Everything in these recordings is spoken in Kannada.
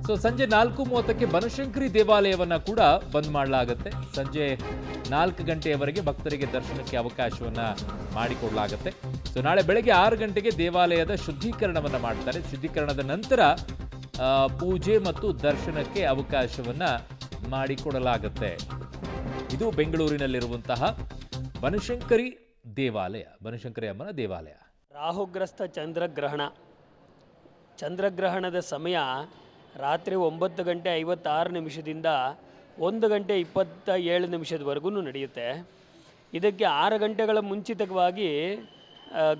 ಸೊ ಸಂಜೆ 4:30ಕ್ಕೆ ಬನಶಂಕರಿ ದೇವಾಲಯವನ್ನ ಕೂಡ ಬಂದ್ ಮಾಡಲಾಗುತ್ತೆ. ಸಂಜೆ 4 ಗಂಟೆಯವರೆಗೆ ಭಕ್ತರಿಗೆ ದರ್ಶನಕ್ಕೆ ಅವಕಾಶವನ್ನ ಮಾಡಿಕೊಡಲಾಗುತ್ತೆ. ಸೊ ನಾಳೆ ಬೆಳಗ್ಗೆ 6 ಗಂಟೆಗೆ ದೇವಾಲಯದ ಶುದ್ಧೀಕರಣವನ್ನ ಮಾಡ್ತಾರೆ. ಶುದ್ಧೀಕರಣದ ನಂತರ ಪೂಜೆ ಮತ್ತು ದರ್ಶನಕ್ಕೆ ಅವಕಾಶವನ್ನ ಮಾಡಿಕೊಡಲಾಗುತ್ತೆ. ಇದು ಬೆಂಗಳೂರಿನಲ್ಲಿರುವಂತಹ ಬನಶಂಕರಿ ದೇವಾಲಯ, ಬನಶಂಕರಿ ಅಮ್ಮನ ದೇವಾಲಯ. ರಾಹುಗ್ರಸ್ತ ಚಂದ್ರಗ್ರಹಣದ ಸಮಯ ರಾತ್ರಿ 9 ಗಂಟೆ 56 ನಿಮಿಷದಿಂದ 1 ಗಂಟೆ 27 ನಿಮಿಷದವರೆಗೂ ನಡೆಯುತ್ತೆ. ಇದಕ್ಕೆ 6 ಗಂಟೆಗಳ ಮುಂಚಿತವಾಗಿ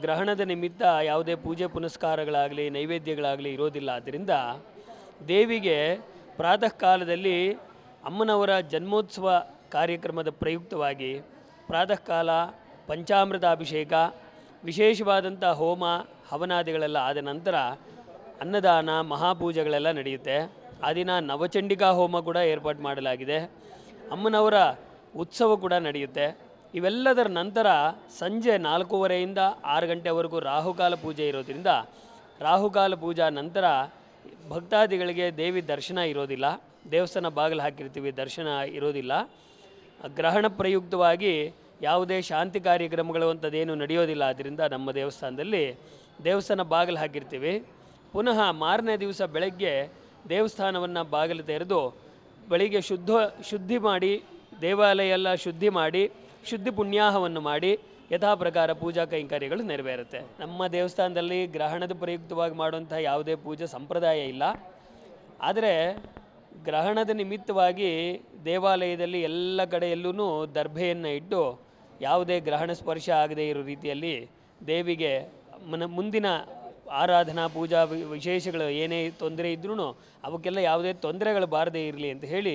ಗ್ರಹಣದ ನಿಮಿತ್ತ ಯಾವುದೇ ಪೂಜೆ ಪುನಸ್ಕಾರಗಳಾಗಲಿ ನೈವೇದ್ಯಗಳಾಗಲಿ ಇರೋದಿಲ್ಲ. ಆದ್ದರಿಂದ ದೇವಿಗೆ ಪ್ರಾತಃ ಕಾಲದಲ್ಲಿ ಅಮ್ಮನವರ ಜನ್ಮೋತ್ಸವ ಕಾರ್ಯಕ್ರಮದ ಪ್ರಯುಕ್ತವಾಗಿ ಪ್ರಾತಃ ಕಾಲ ಪಂಚಾಮೃತ ಅಭಿಷೇಕ, ವಿಶೇಷವಾದಂಥ ಹೋಮ ಹವನಾದಿಗಳೆಲ್ಲ ಆದ ನಂತರ ಅನ್ನದಾನ ಮಹಾಪೂಜೆಗಳೆಲ್ಲ ನಡೆಯುತ್ತೆ. ಆ ದಿನ ನವಚಂಡಿಕಾ ಹೋಮ ಕೂಡ ಏರ್ಪಾಡು ಮಾಡಲಾಗಿದೆ. ಅಮ್ಮನವರ ಉತ್ಸವ ಕೂಡ ನಡೆಯುತ್ತೆ. ಇವೆಲ್ಲದರ ನಂತರ ಸಂಜೆ 4:30ಯಿಂದ 6 ಗಂಟೆವರೆಗೂ ರಾಹುಕಾಲ ಪೂಜೆ ಇರೋದ್ರಿಂದ ರಾಹುಕಾಲ ಪೂಜಾ ನಂತರ ಭಕ್ತಾದಿಗಳಿಗೆ ದೇವಿ ದರ್ಶನ ಇರೋದಿಲ್ಲ. ದೇವಸ್ಥಾನ ಬಾಗಿಲು ಹಾಕಿರ್ತೀವಿ, ದರ್ಶನ ಇರೋದಿಲ್ಲ. ಗ್ರಹಣ ಪ್ರಯುಕ್ತವಾಗಿ ಯಾವುದೇ ಶಾಂತಿ ಕಾರ್ಯಕ್ರಮಗಳು ಅಂಥದ್ದೇನು ನಡೆಯೋದಿಲ್ಲ. ಆದ್ದರಿಂದ ನಮ್ಮ ದೇವಸ್ಥಾನದಲ್ಲಿ ದೇವಸ್ಥಾನ ಬಾಗಿಲು ಹಾಕಿರ್ತೀವಿ. ಪುನಃ ಮಾರನೇ ದಿವಸ ಬೆಳಗ್ಗೆ ದೇವಸ್ಥಾನವನ್ನು ಬಾಗಿಲು ತೆರೆದು ಬೆಳಿಗ್ಗೆ ಶುದ್ಧಿ ಮಾಡಿ ದೇವಾಲಯ ಎಲ್ಲ ಶುದ್ಧಿ ಮಾಡಿ ಶುದ್ಧಿ ಪುಣ್ಯಾಹವನ್ನು ಮಾಡಿ ಯಥಾ ಪ್ರಕಾರ ಪೂಜಾ ಕೈಂಕರ್ಯಗಳು ನೆರವೇರುತ್ತೆ. ನಮ್ಮ ದೇವಸ್ಥಾನದಲ್ಲಿ ಗ್ರಹಣದ ಪ್ರಯುಕ್ತವಾಗಿ ಮಾಡುವಂಥ ಯಾವುದೇ ಪೂಜೆ ಸಂಪ್ರದಾಯ ಇಲ್ಲ. ಆದರೆ ಗ್ರಹಣದ ನಿಮಿತ್ತವಾಗಿ ದೇವಾಲಯದಲ್ಲಿ ಎಲ್ಲ ಕಡೆಯಲ್ಲೂ ದರ್ಭೆಯನ್ನು ಇಟ್ಟು ಯಾವುದೇ ಗ್ರಹಣ ಸ್ಪರ್ಶ ಆಗದೇ ಇರೋ ರೀತಿಯಲ್ಲಿ ದೇವಿಗೆ ಮುಂದಿನ ಆರಾಧನಾ ಪೂಜಾ ವಿಶೇಷಗಳು ಏನೇ ತೊಂದರೆ ಇದ್ರೂ ಅವಕ್ಕೆಲ್ಲ ಯಾವುದೇ ತೊಂದರೆಗಳು ಬಾರದೇ ಇರಲಿ ಅಂತ ಹೇಳಿ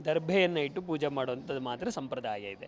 ದರ್ಭೆಯನ್ನು ಇಟ್ಟು ಪೂಜೆ ಮಾಡುವಂಥದ್ದು ಮಾತ್ರ ಸಂಪ್ರದಾಯ ಇದೆ.